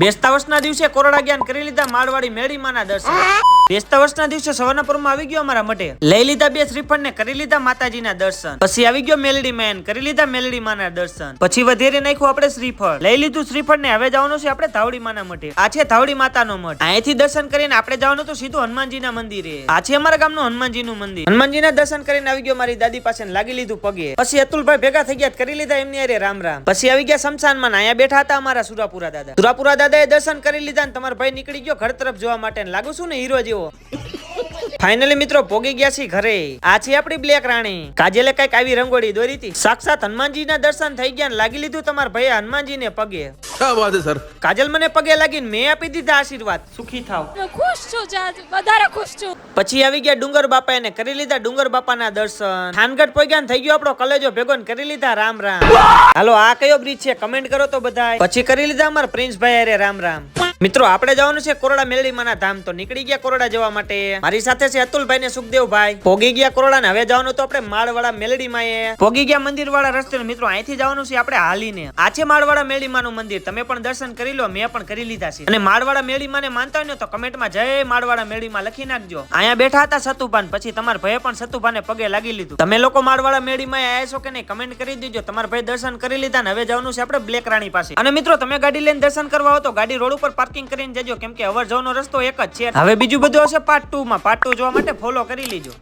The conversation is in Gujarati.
બેસતા વર્ષના દિવસે કોરડા જ્ઞાન કરી લીધા માળવાડી મેળીમાના દર્શન। બેસતા વર્ષના દિવસે સવારના પરમાં આવી ગયો અમારા મઠે, લઈ લીધા 2 શ્રીફળ ને કરી લીધા માતાજીના દર્શન। પછી આવી ગયો મેલડી મેન, કરી લીધા મેલડી માના દર્શન। પછી વધેરે નાખ્યું આપણે શ્રીફળ, લઈ લીધું શ્રીફળ ને હવે જવાનું છે આપણે ધાવડી માના મઠે। આ છે ધાવડી માતાનો મઠ। અહીંથી દર્શન કરીને આપણે જવાનું તો સીધું હનુમાનજીના મંદિરે। આ છે અમારા ગામનું હનુમાનજીનું મંદિર। હનુમાનજીના દર્શન કરીને આવી ગયો મારી દાદી પાસે, લાગી લીધું પગે। પછી અતુલભાઈ ભેગા થઈ ગયા, કરી લીધા એમની અરે રામ રામ। પછી આવી ગયા શમશાનમાં, અહીંયા બેઠા હતા અમારા સુરાપુરા દાદા। સુરાપુરા દાદાએ દર્શન કરી લીધા ને તમારો ભાઈ નીકળી ગયો ઘર તરફ જોવા માટે, લાગુ છું ને હીરો જેવો। ફાઇનલી મિત્રો પોગી ગયા છીએ ઘરે। આ છે આપણી બ્લેક રાણી। કાજલે કઈક આવી રંગોળી દોરી હતી, સાક્ષાત હનુમાનજીના દર્શન થઈ ગયા, લાગી લીધું તમારા ભાઈ હનુમાનજીને પગે। क्या बात है सर। કાજલ મને પગે લાગીને મેં આપી દીધા આશીર્વાદ, સુખી થાવ। ખુશ છું, વધારે ખુશ છું। પછી આવી ગયા ડુંગર બાપા, એને કરી લીધા ડુંગર બાપાના દર્શન। થાનગઢ પોગ્યા થઈ ગયો આપણો કલેજો ભેગો ને કરી લીધા રામ રામ। હાલો આ કયો બ્રિજ છે કમેન્ટ કરો તો બધાય। પછી કરી લીધા અમારા પ્રિન્સભાઈ અરે રામ રામ। મિત્રો આપણે જવાનું છે કોરડા મેલડી માના ધામ, તો નીકળી ગયા કોરડા જવા માટે। મારી સાથે છે અતુલભાઈ ને સુખદેવભાઈ। પોગી ગયા કોરડા ને હવે જવાનું તો આપણે માળવાળા મેલડી માં પોગી ગયા મંદિર વાળા રસ્તે। મિત્રો અહીંથી જવાનું છે આપણે હાલીને। આ છે માળવાળા મેલડી માનું મંદિર, તમે પણ દર્શન કરી લો, મેં પણ કરી લીધા છે। અને માળવાળા મેલડી માને માનતા હોય ને તો કમેન્ટમાં જય માળવાળા મેલડી માં લખી નાખજો। અહીંયા બેઠા હતા સતુભાન, પછી તમારા ભાઈએ પણ સતુભાને પગે લાગી લીધું। તમે લોકો માળવાળા મેલડી માં આવ્યા છો કે નહીં કમેન્ટ કરી દેજો। તમારા ભાઈ દર્શન કરી લીધા ને હવે જવાનું છે આપણે બ્લેક રાણી પાસે। અને મિત્રો તમે ગાડી લઈને દર્શન કરવા હો તો ગાડી રોડ ઉપર પાર્કિંગ કરીને જજો, કેમ કે અવર જવાનો રસ્તો એક જ છે। હવે બીજું બધું હશે પાર્ટ 2 માં, પાર્ટ 2 જોવા માટે ફોલો કરી લેજો।